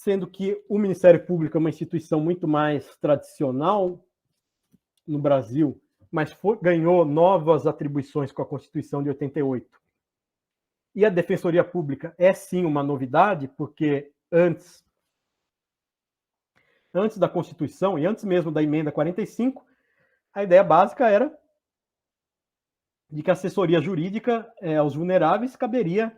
sendo que o Ministério Público é uma instituição muito mais tradicional no Brasil, mas ganhou novas atribuições com a Constituição de 88. E a Defensoria Pública é sim uma novidade, porque antes da Constituição e antes mesmo da Emenda 45, a ideia básica era de que a assessoria jurídica aos vulneráveis caberia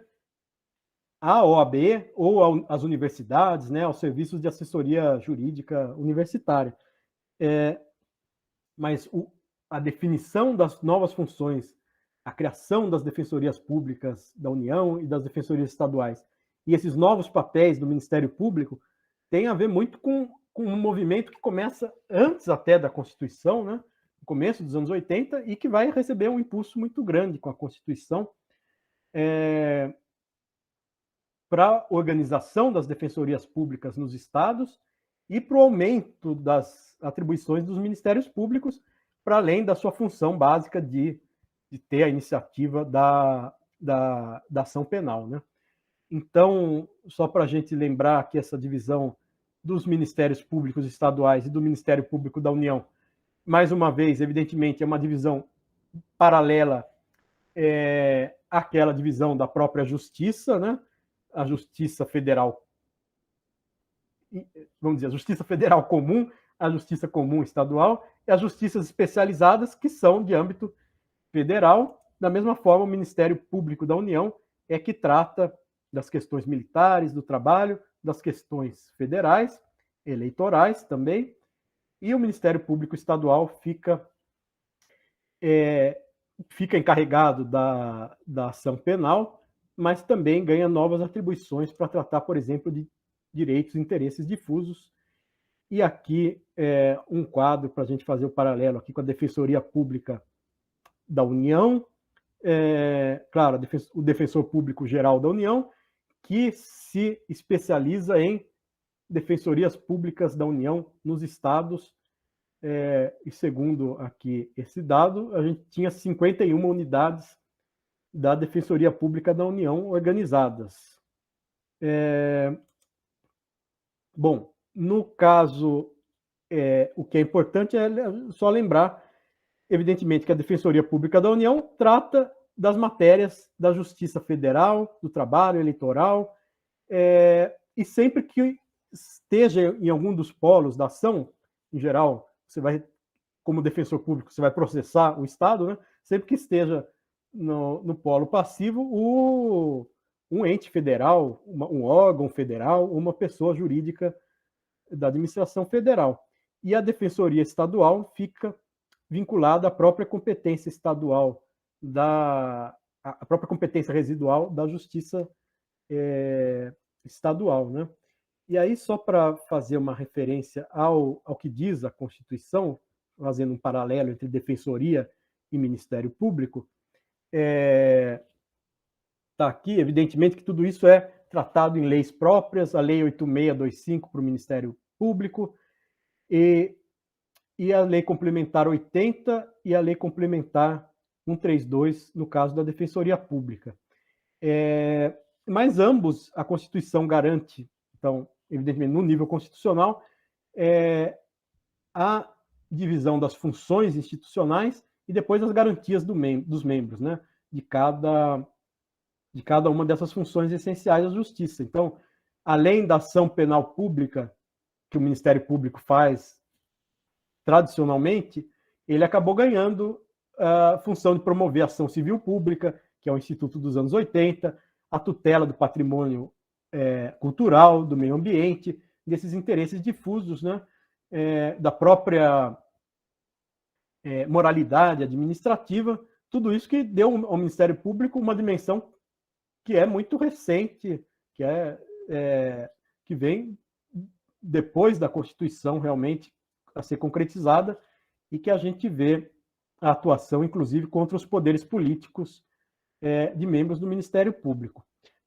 à OAB ou às universidades, né, aos serviços de assessoria jurídica universitária. Mas a definição das novas funções, a criação das defensorias públicas da União e das defensorias estaduais, e esses novos papéis do Ministério Público, tem a ver muito com um movimento que começa antes até da Constituição, né, no começo dos anos 80, e que vai receber um impulso muito grande com a Constituição, para a organização das defensorias públicas nos estados e para o aumento das atribuições dos ministérios públicos, para além da sua função básica de ter a iniciativa da ação penal, né? Então, só para a gente lembrar que essa divisão dos ministérios públicos estaduais e do Ministério Público da União, mais uma vez, evidentemente, é uma divisão paralela àquela divisão da própria Justiça, né? A Justiça Federal, vamos dizer, a Justiça Federal Comum, a Justiça Comum Estadual e as justiças especializadas, que são de âmbito federal. Da mesma forma, o Ministério Público da União é que trata das questões militares, do trabalho, das questões federais, eleitorais também, e o Ministério Público Estadual fica encarregado da ação penal, mas também ganha novas atribuições para tratar, por exemplo, de direitos e interesses difusos. E aqui um quadro para a gente fazer o paralelo aqui com a Defensoria Pública da União, claro, o Defensor Público Geral da União, que se especializa em defensorias públicas da União nos estados, e segundo aqui esse dado, a gente tinha 51 unidades da Defensoria Pública da União organizadas. Bom, no caso, o que é importante é só lembrar, evidentemente, que a Defensoria Pública da União trata das matérias da Justiça Federal, do trabalho eleitoral, e sempre que esteja em algum dos polos da ação, em geral, você vai, como defensor público, você vai processar o Estado, né? Sempre que esteja no polo passivo, um ente federal, um órgão federal, uma pessoa jurídica da administração federal. E a Defensoria Estadual fica vinculada à própria competência estadual, a própria competência residual da Justiça Estadual, né? E aí, só para fazer uma referência ao que diz a Constituição, fazendo um paralelo entre Defensoria e Ministério Público, está aqui, evidentemente, que tudo isso é tratado em leis próprias, a Lei 8625 para o Ministério Público, e a Lei Complementar 80 e a Lei Complementar 132, no caso da Defensoria Pública. Mas ambos, a Constituição garante, então, evidentemente, no nível constitucional, a divisão das funções institucionais e depois as garantias dos membros, né, de cada uma dessas funções essenciais da justiça. Então, além da ação penal pública que o Ministério Público faz tradicionalmente, ele acabou ganhando a função de promover a ação civil pública, que é o Instituto dos anos 80, a tutela do patrimônio cultural, do meio ambiente, desses interesses difusos, né, da própria moralidade administrativa, tudo isso que deu ao Ministério Público uma dimensão que é muito recente, que vem depois da Constituição realmente a ser concretizada, e que a gente vê a atuação, inclusive, contra os poderes políticos de membros do Ministério Público.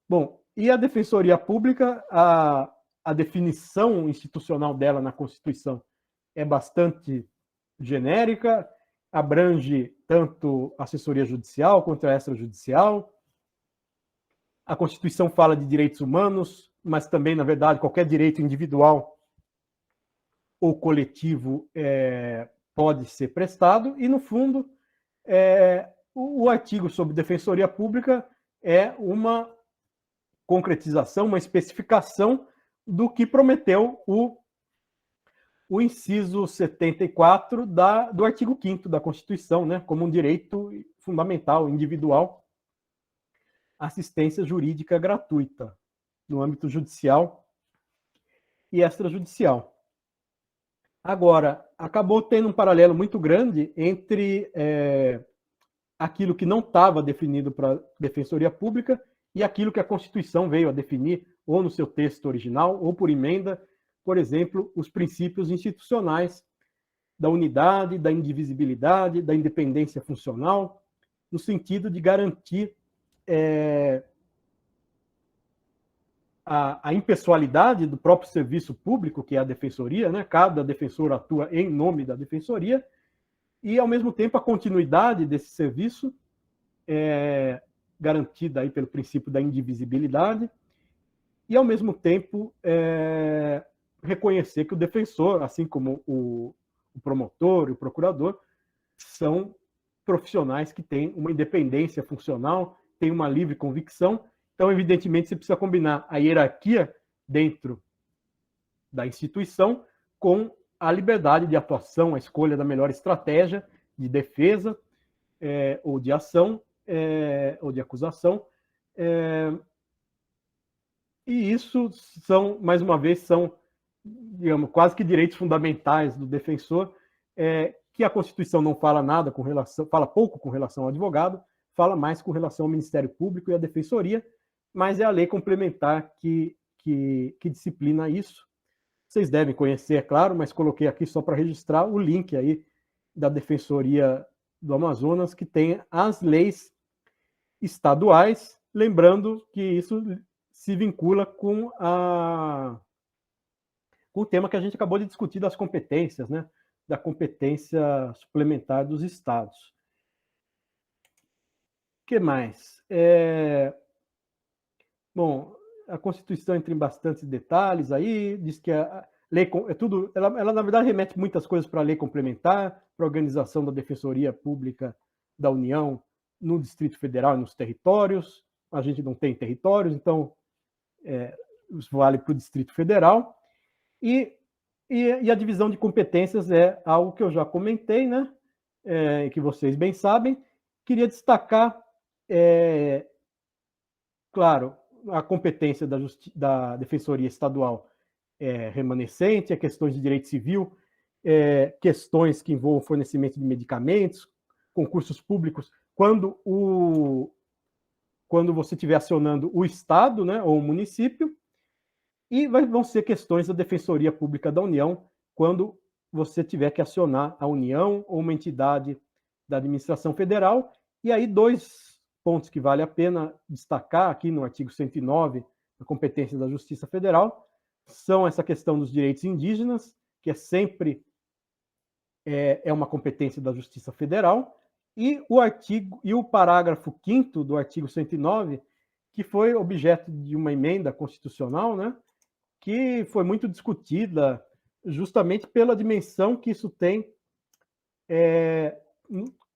Bom, e a Defensoria Pública, a definição institucional dela na Constituição é bastante genérica, abrange tanto a assessoria judicial quanto a extrajudicial. A Constituição fala de direitos humanos mas também, na verdade, qualquer direito individual ou coletivo pode ser prestado, e, no fundo, o artigo sobre defensoria pública é uma concretização, uma especificação do que prometeu o inciso 74 do artigo 5º da Constituição, né, como um direito fundamental, individual, assistência jurídica gratuita, no âmbito judicial e extrajudicial. Agora, acabou tendo um paralelo muito grande entre aquilo que não estava definido para a Defensoria Pública e aquilo que a Constituição veio a definir, ou no seu texto original, ou por emenda, por exemplo, os princípios institucionais da unidade, da indivisibilidade, da independência funcional, no sentido de garantir a impessoalidade do próprio serviço público, que é a defensoria, né? Cada defensor atua em nome da defensoria, e, ao mesmo tempo, a continuidade desse serviço, garantida aí pelo princípio da indivisibilidade, e, ao mesmo tempo, reconhecer que o defensor, assim como o promotor e o procurador, são profissionais que têm uma independência funcional, têm uma livre convicção. Então, evidentemente, você precisa combinar a hierarquia dentro da instituição com a liberdade de atuação, a escolha da melhor estratégia de defesa ou de ação ou de acusação. E isso são, mais uma vez, digamos, quase que direitos fundamentais do defensor, que a Constituição não fala nada com relação, fala pouco com relação ao advogado, fala mais com relação ao Ministério Público e à Defensoria, mas é a lei complementar que disciplina isso. Vocês devem conhecer, é claro, mas coloquei aqui só para registrar o link aí da Defensoria do Amazonas, que tem as leis estaduais, lembrando que isso se vincula com o tema que a gente acabou de discutir das competências, né? Da competência suplementar dos estados. O que mais? Bom, a Constituição entra em bastantes detalhes aí, diz que a lei é tudo, ela na verdade remete muitas coisas para a lei complementar, para a organização da Defensoria Pública da União no Distrito Federal e nos territórios. A gente não tem territórios, então isso vale para o Distrito Federal. E a divisão de competências é algo que eu já comentei, né? Que vocês bem sabem. Queria destacar, claro, a competência da Defensoria Estadual remanescente, questões de direito civil, questões que envolvam fornecimento de medicamentos, concursos públicos, quando você estiver acionando o Estado, né, ou o município, e vão ser questões da Defensoria Pública da União, quando você tiver que acionar a União ou uma entidade da administração federal. E aí, dois pontos que vale a pena destacar aqui no artigo 109, a competência da Justiça Federal, são essa questão dos direitos indígenas, que é sempre uma competência da Justiça Federal, e o parágrafo 5º do artigo 109, que foi objeto de uma emenda constitucional, né, que foi muito discutida justamente pela dimensão que isso tem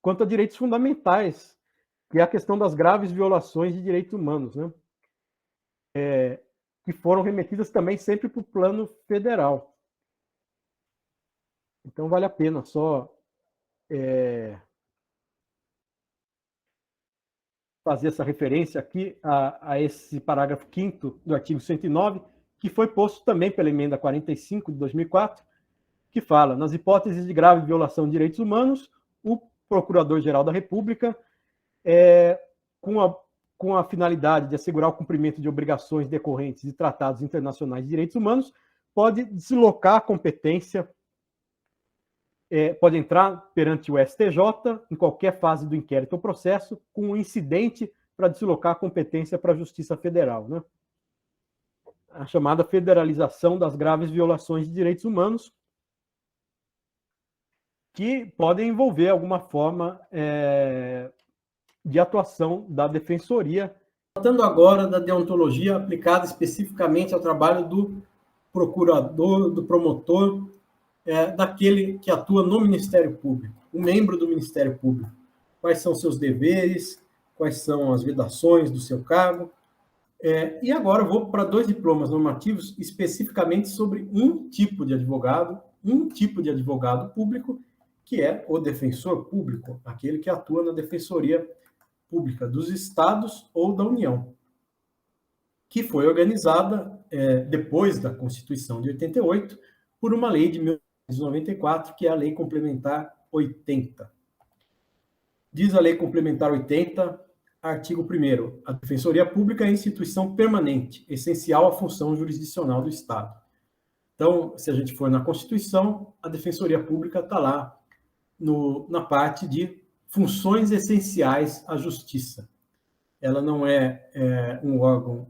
quanto a direitos fundamentais, que é a questão das graves violações de direitos humanos, né? Que foram remetidas também sempre para o plano federal. Então, vale a pena só fazer essa referência aqui a esse parágrafo 5º do artigo 109, que foi posto também pela emenda 45 de 2004, que fala: nas hipóteses de grave violação de direitos humanos, o Procurador-Geral da República, com a finalidade de assegurar o cumprimento de obrigações decorrentes de tratados internacionais de direitos humanos, pode deslocar a competência, pode entrar perante o STJ em qualquer fase do inquérito ou processo com um incidente para deslocar a competência para a Justiça Federal, né? A chamada federalização das graves violações de direitos humanos, que podem envolver alguma forma de atuação da Defensoria, Tratando agora da deontologia aplicada especificamente ao trabalho do procurador, do promotor, daquele que atua no Ministério Público, o membro do Ministério Público. Quais são seus deveres, quais são as vedações do seu cargo. E agora eu vou para 2 diplomas normativos especificamente sobre um tipo de advogado público, que é o defensor público, aquele que atua na Defensoria Pública dos Estados ou da União, que foi organizada depois da Constituição de 88 por uma lei de 1994, que é a Lei Complementar 80. Diz a Lei Complementar 80, artigo 1º, a Defensoria Pública é instituição permanente, essencial à função jurisdicional do Estado. Então, se a gente for na Constituição, a Defensoria Pública está lá na parte de funções essenciais à justiça. Ela não é um órgão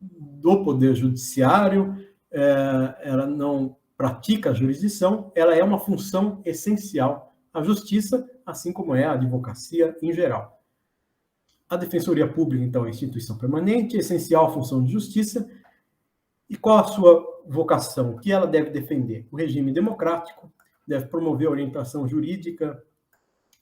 do Poder Judiciário, ela não pratica a jurisdição, ela é uma função essencial à justiça, assim como é a advocacia em geral. A Defensoria Pública, então, é instituição permanente, essencial à função de justiça. E qual a sua vocação? O que ela deve defender? O regime democrático, deve promover a orientação jurídica,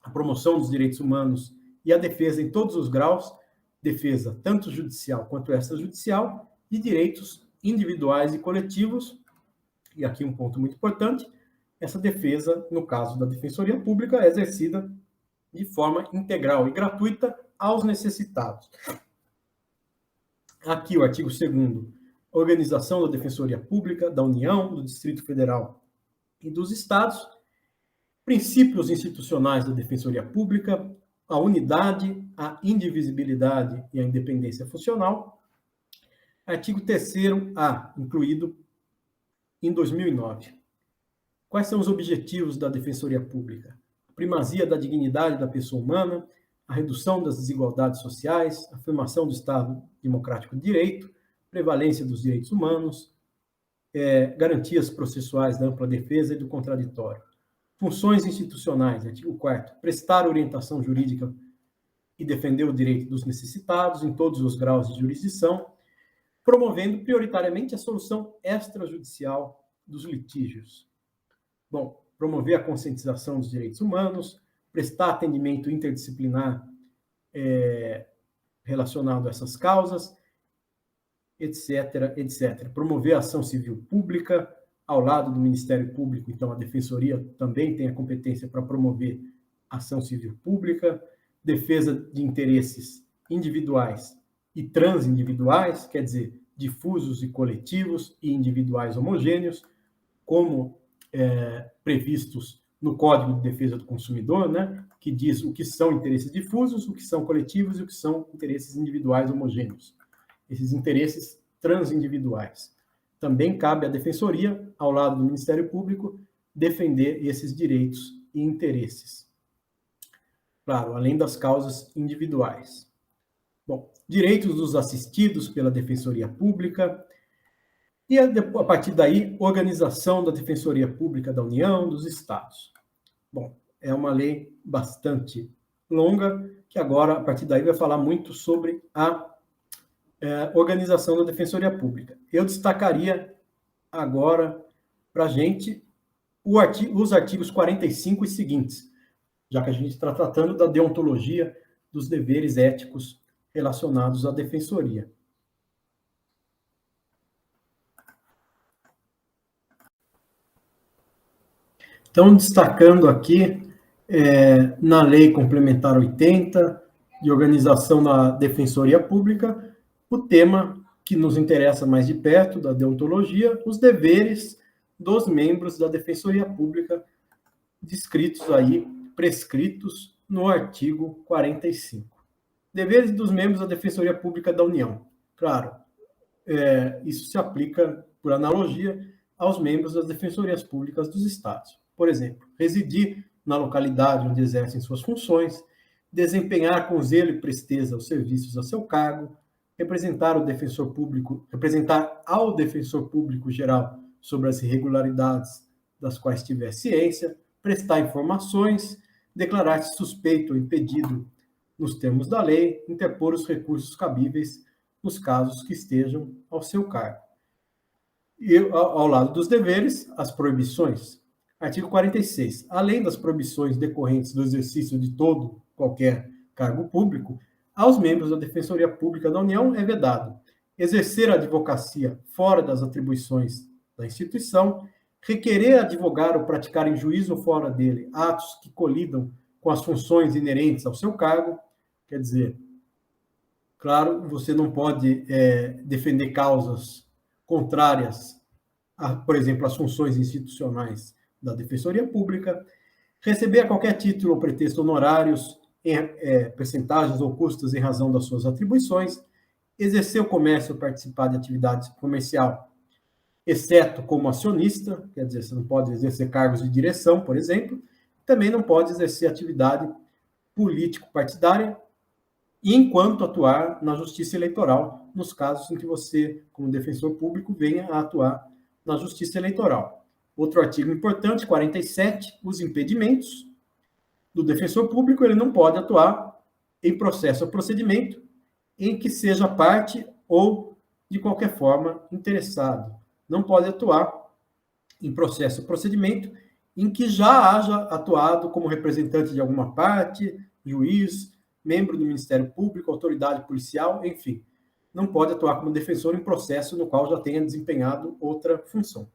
a promoção dos direitos humanos e a defesa em todos os graus, defesa tanto judicial quanto extrajudicial, de direitos individuais e coletivos. E aqui um ponto muito importante, essa defesa, no caso da Defensoria Pública, é exercida de forma integral e gratuita aos necessitados. Aqui o artigo 2º, organização da Defensoria Pública da União, do Distrito Federal e dos Estados, princípios institucionais da Defensoria Pública, a unidade, a indivisibilidade e a independência funcional. Artigo 3º-A, incluído em 2009. Quais são os objetivos da Defensoria Pública? A primazia da dignidade da pessoa humana, a redução das desigualdades sociais, a afirmação do Estado democrático de direito, prevalência dos direitos humanos, garantias processuais da ampla defesa e do contraditório. Funções institucionais, artigo 4º, prestar orientação jurídica e defender o direito dos necessitados em todos os graus de jurisdição, promovendo prioritariamente a solução extrajudicial dos litígios. Bom, promover a conscientização dos direitos humanos, prestar atendimento interdisciplinar relacionado a essas causas, etc., etc. Promover a ação civil pública, ao lado do Ministério Público, então a Defensoria também tem a competência para promover ação civil pública, defesa de interesses individuais e transindividuais, quer dizer, difusos e coletivos e individuais homogêneos, como previstos no Código de Defesa do Consumidor, né, que diz o que são interesses difusos, o que são coletivos e o que são interesses individuais homogêneos. Esses interesses transindividuais. Também cabe à Defensoria, ao lado do Ministério Público, defender esses direitos e interesses. Claro, além das causas individuais. Bom, direitos dos assistidos pela Defensoria Pública, e a partir daí, organização da Defensoria Pública da União, dos Estados. Bom, é uma lei bastante longa, que agora, a partir daí, vai falar muito sobre a organização da Defensoria Pública. Eu destacaria agora para a gente os artigos 45 e seguintes, já que a gente está tratando da deontologia dos deveres éticos relacionados à Defensoria. Então, destacando aqui, na Lei Complementar 80, de organização da Defensoria Pública, o tema que nos interessa mais de perto, da deontologia, os deveres dos membros da Defensoria Pública, descritos aí, prescritos no artigo 45. Deveres dos membros da Defensoria Pública da União. Claro, isso se aplica, por analogia, aos membros das Defensorias Públicas dos Estados. Por exemplo, residir na localidade onde exercem suas funções, desempenhar com zelo e presteza os serviços a seu cargo, representar ao Defensor Público geral sobre as irregularidades das quais tiver ciência, prestar informações, declarar-se suspeito ou impedido nos termos da lei, interpor os recursos cabíveis nos casos que estejam ao seu cargo. E, ao lado dos deveres, as proibições. Artigo 46. Além das proibições decorrentes do exercício de todo qualquer cargo público, aos membros da Defensoria Pública da União é vedado exercer a advocacia fora das atribuições da instituição, requerer advogar ou praticar em juízo fora dele atos que colidam com as funções inerentes ao seu cargo, quer dizer, claro, você não pode defender causas contrárias, por exemplo, às funções institucionais da Defensoria Pública, receber a qualquer título ou pretexto honorários, percentagens ou custos em razão das suas atribuições, exercer o comércio ou participar de atividade comercial, exceto como acionista, quer dizer, você não pode exercer cargos de direção, por exemplo, também não pode exercer atividade político-partidária, enquanto atuar na justiça eleitoral, nos casos em que você, como defensor público, venha a atuar na justiça eleitoral. Outro artigo importante, 47, os impedimentos do defensor público, ele não pode atuar em processo ou procedimento em que seja parte ou, de qualquer forma, interessado. Não pode atuar em processo ou procedimento em que já haja atuado como representante de alguma parte, juiz, membro do Ministério Público, autoridade policial, enfim. Não pode atuar como defensor em processo no qual já tenha desempenhado outra função.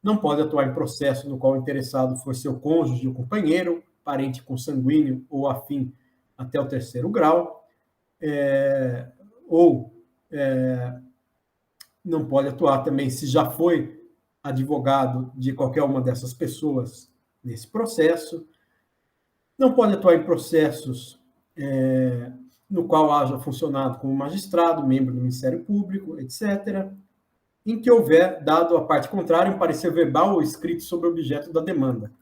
Não pode atuar em processo no qual o interessado for seu cônjuge ou companheiro, parente consanguíneo ou afim até o 3º grau, não pode atuar também se já foi advogado de qualquer uma dessas pessoas nesse processo, não pode atuar em processos no qual haja funcionado como magistrado, membro do Ministério Público, etc., em que houver dado à parte contrária um parecer verbal ou escrito sobre o objeto da demanda.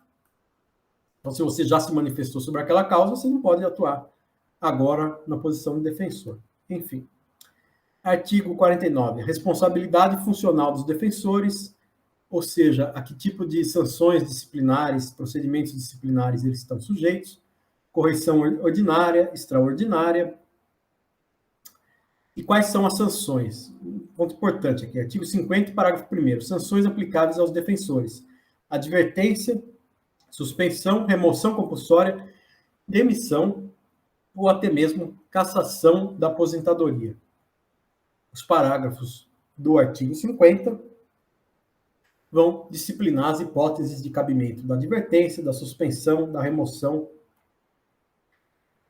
Então, se você já se manifestou sobre aquela causa, você não pode atuar agora na posição de defensor. Enfim. Artigo 49. Responsabilidade funcional dos defensores, ou seja, a que tipo de sanções disciplinares, procedimentos disciplinares eles estão sujeitos, correção ordinária, extraordinária. E quais são as sanções? Um ponto importante aqui, artigo 50, parágrafo 1º. Sanções aplicáveis aos defensores. Advertência, suspensão, remoção compulsória, demissão ou até mesmo cassação da aposentadoria. Os parágrafos do artigo 50 vão disciplinar as hipóteses de cabimento da advertência, da suspensão, da remoção,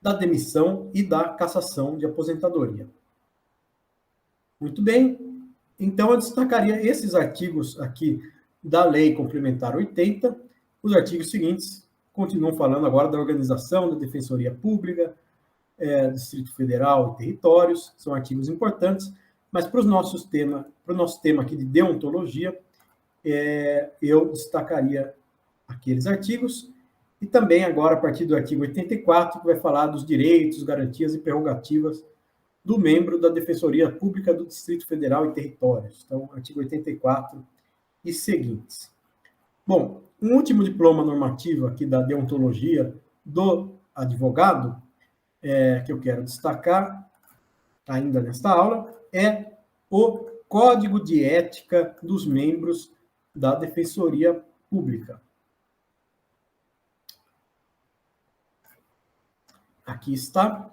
da demissão e da cassação de aposentadoria. Muito bem. Então, eu destacaria esses artigos aqui da Lei Complementar 80. Os artigos seguintes continuam falando agora da organização da Defensoria Pública, Distrito Federal e territórios. São artigos importantes, mas para o nosso tema aqui de deontologia, eu destacaria aqueles artigos, e também agora, a partir do artigo 84, que vai falar dos direitos, garantias e prerrogativas do membro da Defensoria Pública do Distrito Federal e territórios. Então, artigo 84 e seguintes. Bom, um último diploma normativo aqui da deontologia do advogado, que eu quero destacar ainda nesta aula, é o Código de Ética dos Membros da Defensoria Pública. Aqui está.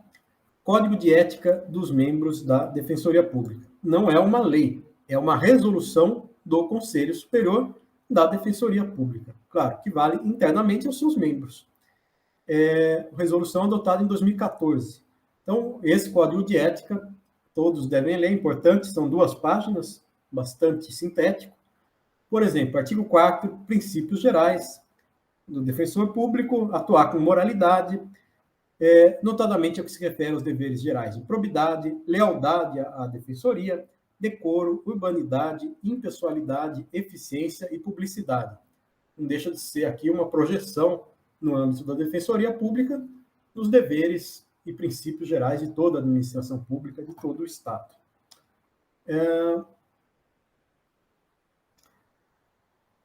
Código de Ética dos Membros da Defensoria Pública. Não é uma lei, é uma resolução do Conselho Superior da Defensoria Pública. Claro, que vale internamente aos seus membros. Resolução adotada em 2014. Então, esse Código de Ética, todos devem ler, é importante, são 2 páginas, bastante sintético. Por exemplo, artigo 4º, princípios gerais do defensor público, atuar com moralidade, notadamente ao que se refere aos deveres gerais de probidade, lealdade à defensoria, decoro, urbanidade, impessoalidade, eficiência e publicidade. Não deixa de ser aqui uma projeção no âmbito da Defensoria Pública dos deveres e princípios gerais de toda a administração pública, de todo o Estado.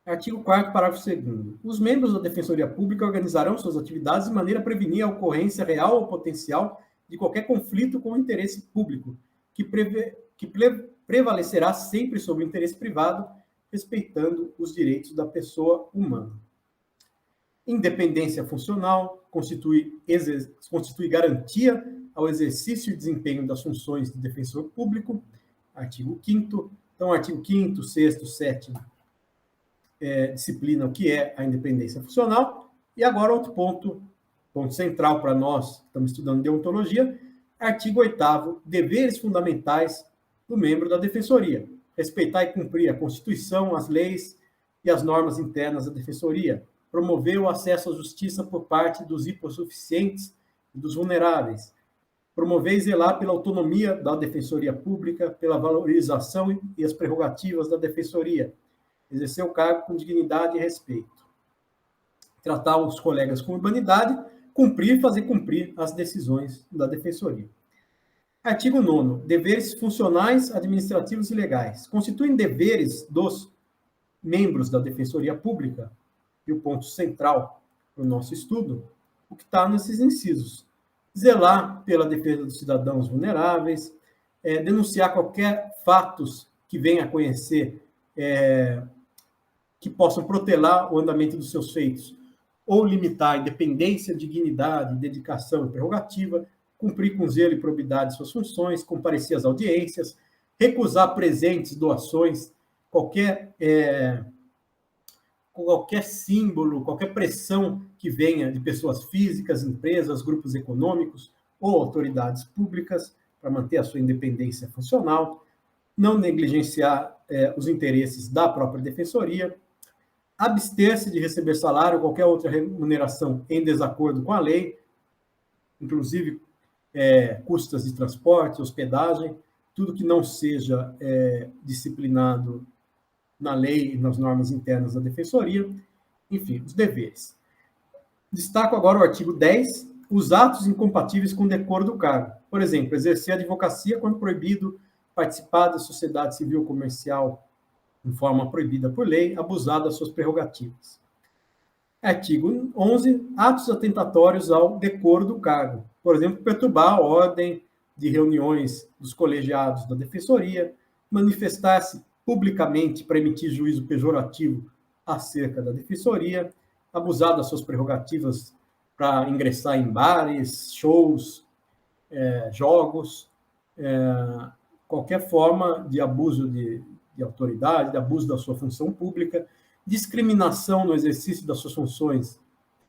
Artigo 4º, parágrafo 2º. Os membros da Defensoria Pública organizarão suas atividades de maneira a prevenir a ocorrência real ou potencial de qualquer conflito com o interesse público, que prevalecerá sempre sobre o interesse privado, respeitando os direitos da pessoa humana. Independência funcional constitui garantia ao exercício e desempenho das funções de defensor público, artigo 5º. Então, artigo 5º, 6º, 7º, disciplina o que é a independência funcional. E agora outro ponto central para nós que estamos estudando deontologia, artigo 8º, deveres fundamentais do membro da defensoria. Respeitar e cumprir a Constituição, as leis e as normas internas da defensoria. Promover o acesso à justiça por parte dos hipossuficientes e dos vulneráveis. Promover e zelar pela autonomia da defensoria pública, pela valorização e as prerrogativas da defensoria. Exercer o cargo com dignidade e respeito. Tratar os colegas com urbanidade, cumprir e fazer cumprir as decisões da defensoria. Artigo 9º. Deveres funcionais, administrativos e legais. Constituem deveres dos membros da defensoria pública, e o ponto central para o nosso estudo, o que está nesses incisos. Zelar pela defesa dos cidadãos vulneráveis, denunciar qualquer fatos que venha a conhecer que possam protelar o andamento dos seus feitos, ou limitar a independência, dignidade, dedicação e prerrogativa, cumprir com zelo e probidade suas funções, comparecer às audiências, recusar presentes, doações, qualquer símbolo, qualquer pressão que venha de pessoas físicas, empresas, grupos econômicos ou autoridades públicas para manter a sua independência funcional, não negligenciar os interesses da própria defensoria, abster-se de receber salário ou qualquer outra remuneração em desacordo com a lei, inclusive custas de transporte, hospedagem, tudo que não seja disciplinado na lei e nas normas internas da defensoria, enfim, os deveres. Destaco agora o artigo 10, os atos incompatíveis com o decoro do cargo. Por exemplo, exercer a advocacia quando proibido, participar da sociedade civil ou comercial em forma proibida por lei, abusar das suas prerrogativas. Artigo 11, atos atentatórios ao decoro do cargo. Por exemplo, perturbar a ordem de reuniões dos colegiados da defensoria, manifestar-se publicamente para emitir juízo pejorativo acerca da defensoria, abusar das suas prerrogativas para ingressar em bares, shows, jogos, qualquer forma de abuso de autoridade, de abuso da sua função pública, discriminação no exercício das suas funções,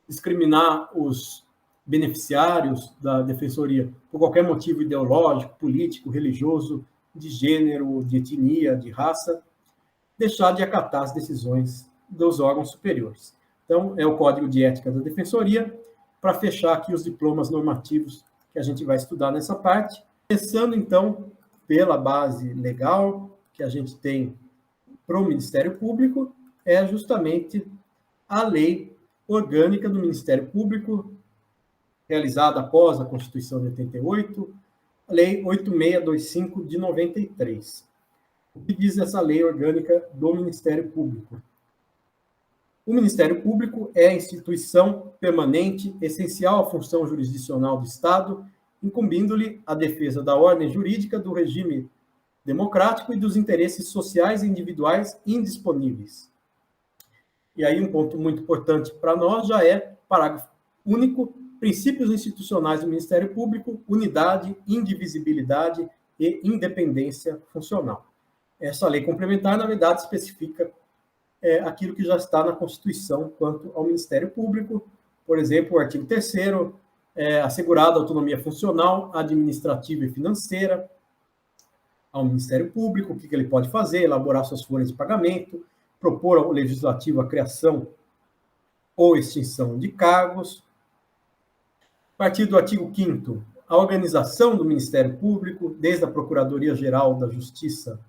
discriminar os beneficiários da defensoria por qualquer motivo ideológico, político, religioso, de gênero, de etnia, de raça, deixar de acatar as decisões dos órgãos superiores. Então, é o Código de Ética da Defensoria, para fechar aqui os diplomas normativos que a gente vai estudar nessa parte. Começando, então, pela base legal que a gente tem para o Ministério Público, é justamente a Lei Orgânica do Ministério Público, realizada após a Constituição de 88, a Lei 8625 de 93. O que diz essa Lei Orgânica do Ministério Público? O Ministério Público é a instituição permanente, essencial à função jurisdicional do Estado, incumbindo-lhe a defesa da ordem jurídica, do regime democrático e dos interesses sociais e individuais indisponíveis. E aí um ponto muito importante para nós já é parágrafo único, princípios institucionais do Ministério Público, unidade, indivisibilidade e independência funcional. Essa lei complementar, na verdade, especifica aquilo que já está na Constituição quanto ao Ministério Público. Por exemplo, o artigo 3º, assegurada a autonomia funcional, administrativa e financeira ao Ministério Público, o que ele pode fazer, elaborar suas folhas de pagamento, propor ao Legislativo a criação ou extinção de cargos. A partir do artigo 5º, a organização do Ministério Público, desde a Procuradoria-Geral da Justiça,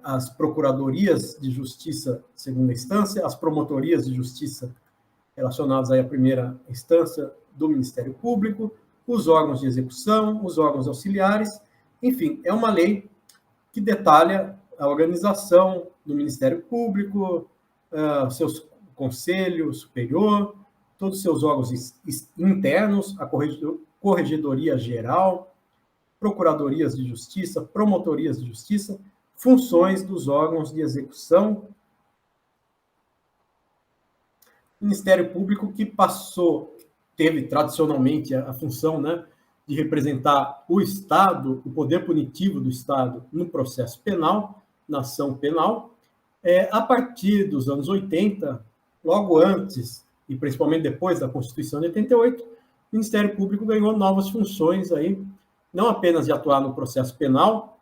as Procuradorias de Justiça de segunda instância, as Promotorias de Justiça relacionadas aí à primeira instância do Ministério Público, os órgãos de execução, os órgãos auxiliares, enfim, é uma lei que detalha a organização do Ministério Público, seus conselho superior, todos os seus órgãos internos, Corregedoria Geral, Procuradorias de Justiça, Promotorias de Justiça, funções dos órgãos de execução. Ministério Público que teve tradicionalmente a função, né, de representar o Estado, o poder punitivo do Estado no processo penal, na ação penal. A partir dos anos 80, logo antes e principalmente depois da Constituição de 88, o Ministério Público ganhou novas funções aí, não apenas de atuar no processo penal,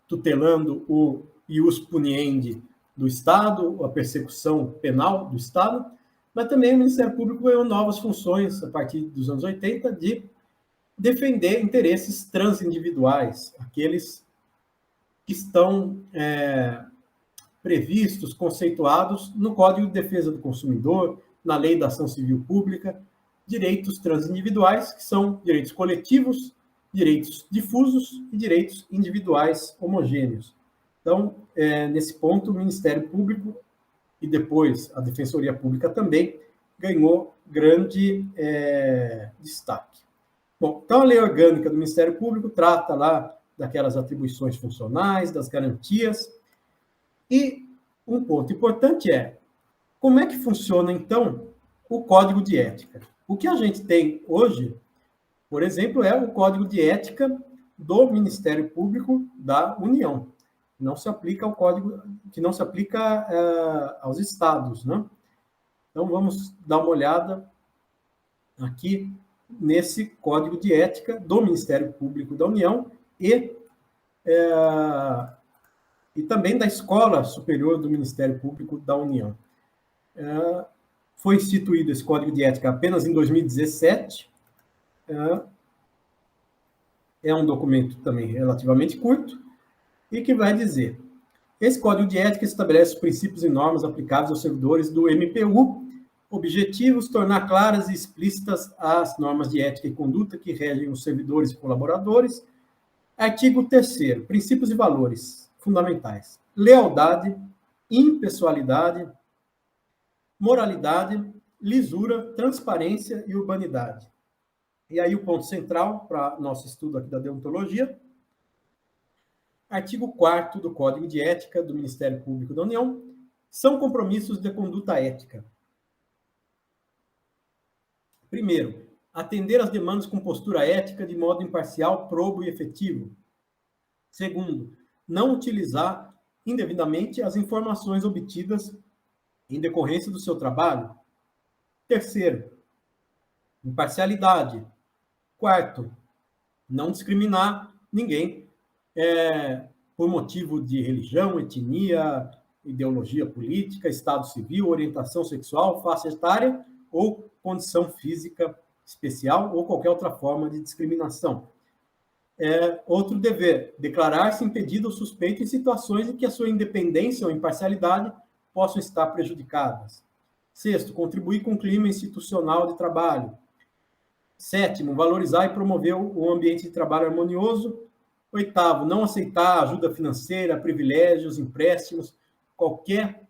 tutelando o ius puniendi do Estado, a persecução penal do Estado, mas também o Ministério Público ganhou novas funções a partir dos anos 80 de defender interesses transindividuais, aqueles que estão previstos, conceituados no Código de Defesa do Consumidor, na Lei da Ação Civil Pública, direitos transindividuais, que são direitos coletivos, direitos difusos e direitos individuais homogêneos. Então, nesse ponto, o Ministério Público e depois a Defensoria Pública também ganhou grande destaque. Bom, então a Lei Orgânica do Ministério Público trata lá daquelas atribuições funcionais, das garantias, e um ponto importante como é que funciona, então, o Código de Ética. O que a gente tem hoje, por exemplo, é o Código de Ética do Ministério Público da União. Não se aplica ao código, que não se aplica aos estados, né? Então, vamos dar uma olhada aqui nesse Código de Ética do Ministério Público da União e também da Escola Superior do Ministério Público da União. Foi instituído esse Código de Ética apenas em 2017. É um documento também relativamente curto, e que vai dizer: esse Código de Ética estabelece os princípios e normas aplicáveis aos servidores do MPU, objetivos, tornar claras e explícitas as normas de ética e conduta que regem os servidores e colaboradores. Artigo 3º, princípios e valores fundamentais: lealdade, impessoalidade, moralidade, lisura, transparência e urbanidade. E aí o ponto central para nosso estudo aqui da deontologia: artigo 4º do Código de Ética do Ministério Público da União, são compromissos de conduta ética. Primeiro, atender às demandas com postura ética de modo imparcial, probo e efetivo. Segundo, não utilizar indevidamente as informações obtidas em decorrência do seu trabalho. Terceiro, imparcialidade. Quarto, não discriminar ninguém por motivo de religião, etnia, ideologia política, estado civil, orientação sexual, faixa etária ou condição física especial ou qualquer outra forma de discriminação. Outro dever, declarar-se impedido ou suspeito em situações em que a sua independência ou imparcialidade possam estar prejudicadas. Sexto, contribuir com o clima institucional de trabalho. Sétimo, valorizar e promover um ambiente de trabalho harmonioso. Oitavo, não aceitar ajuda financeira, privilégios, empréstimos, qualquer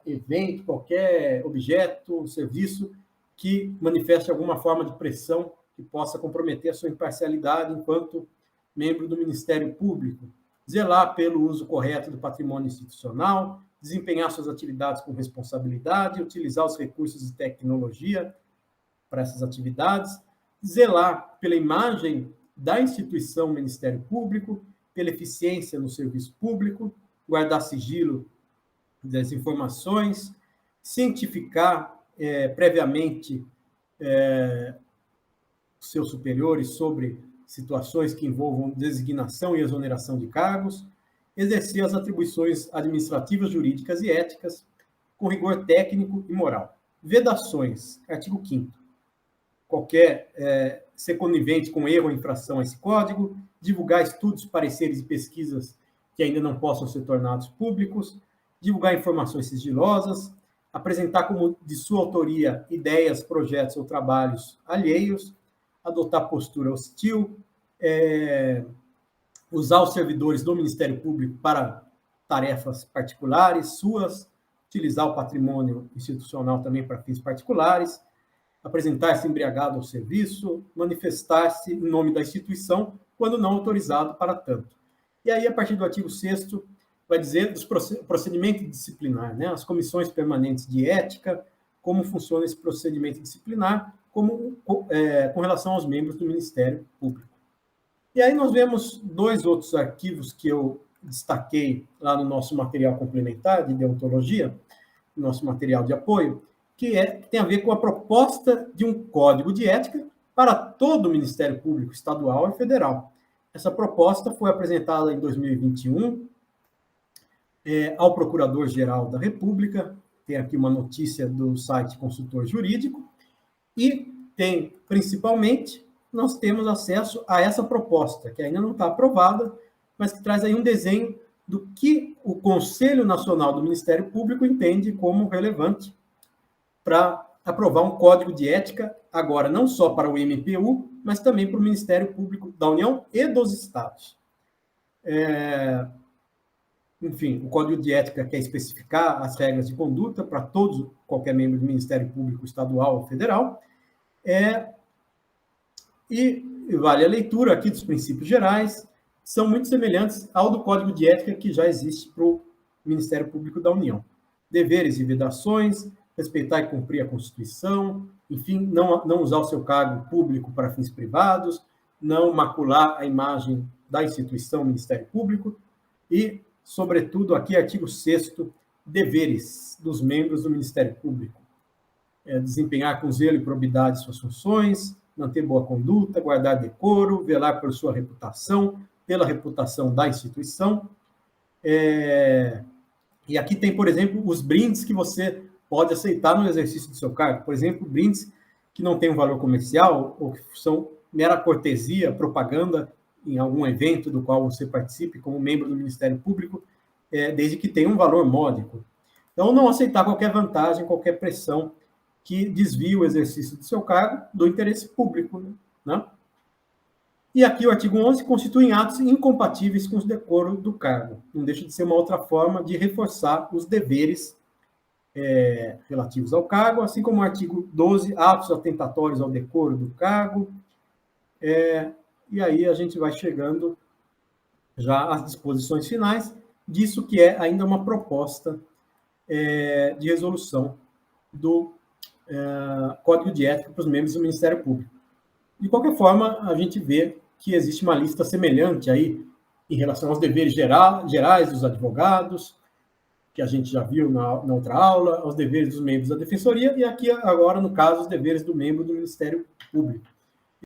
evento, qualquer objeto, serviço que manifeste alguma forma de pressão que possa comprometer a sua imparcialidade enquanto membro do Ministério Público. Zelar pelo uso correto do patrimônio institucional, desempenhar suas atividades com responsabilidade, utilizar os recursos de tecnologia para essas atividades, zelar pela imagem da instituição Ministério Público, pela eficiência no serviço público, guardar sigilo das informações, cientificar previamente seus superiores sobre situações que envolvam designação e exoneração de cargos, exercer as atribuições administrativas, jurídicas e éticas com rigor técnico e moral. Vedações, artigo 5º. Ser conivente com erro ou infração a esse código, divulgar estudos, pareceres e pesquisas que ainda não possam ser tornados públicos, divulgar informações sigilosas, apresentar como de sua autoria ideias, projetos ou trabalhos alheios, adotar postura hostil, usar os servidores do Ministério Público para tarefas particulares suas, utilizar o patrimônio institucional também para fins particulares, apresentar-se embriagado ao serviço, manifestar-se em nome da instituição, quando não autorizado para tanto. E aí, a partir do artigo 6º, vai dizer dos procedimento disciplinar, né? As comissões permanentes de ética, como funciona esse procedimento disciplinar, com relação aos membros do Ministério Público. E aí nós vemos 2 outros arquivos que eu destaquei lá no nosso material complementar de deontologia, nosso material de apoio, que tem a ver com a proposta de um código de ética para todo o Ministério Público Estadual e Federal. Essa proposta foi apresentada em 2021 ao Procurador-Geral da República, tem aqui uma notícia do site Consultor Jurídico, e tem, principalmente, nós temos acesso a essa proposta, que ainda não está aprovada, mas que traz aí um desenho do que o Conselho Nacional do Ministério Público entende como relevante para aprovar um código de ética, agora não só para o MPU, mas também para o Ministério Público da União e dos Estados. Enfim, o Código de Ética quer especificar as regras de conduta para qualquer membro do Ministério Público Estadual ou Federal, e vale a leitura aqui dos princípios gerais, são muito semelhantes ao do Código de Ética que já existe para o Ministério Público da União. Deveres e vedações, respeitar e cumprir a Constituição, enfim, não usar o seu cargo público para fins privados, não macular a imagem da instituição Ministério Público e, sobretudo, aqui, artigo 6º, deveres dos membros do Ministério Público. Desempenhar com zelo e probidade suas funções, manter boa conduta, guardar decoro, velar por sua reputação, pela reputação da instituição. E aqui tem, por exemplo, os brindes que você pode aceitar no exercício do seu cargo. Por exemplo, brindes que não têm um valor comercial ou que são mera cortesia, propaganda em algum evento do qual você participe como membro do Ministério Público, desde que tenha um valor módico. Então, não aceitar qualquer vantagem, qualquer pressão que desvie o exercício do seu cargo do interesse público, né? E aqui o artigo 11 constitui atos incompatíveis com o decoro do cargo. Não deixa de ser uma outra forma de reforçar os deveres relativos ao cargo, assim como o artigo 12, atos atentatórios ao decoro do cargo. E aí a gente vai chegando já às disposições finais disso que é ainda uma proposta de resolução do Código de Ética para os membros do Ministério Público. De qualquer forma, a gente vê que existe uma lista semelhante aí em relação aos deveres gerais dos advogados, que a gente já viu na outra aula, aos deveres dos membros da Defensoria, e aqui agora, no caso, os deveres do membro do Ministério Público.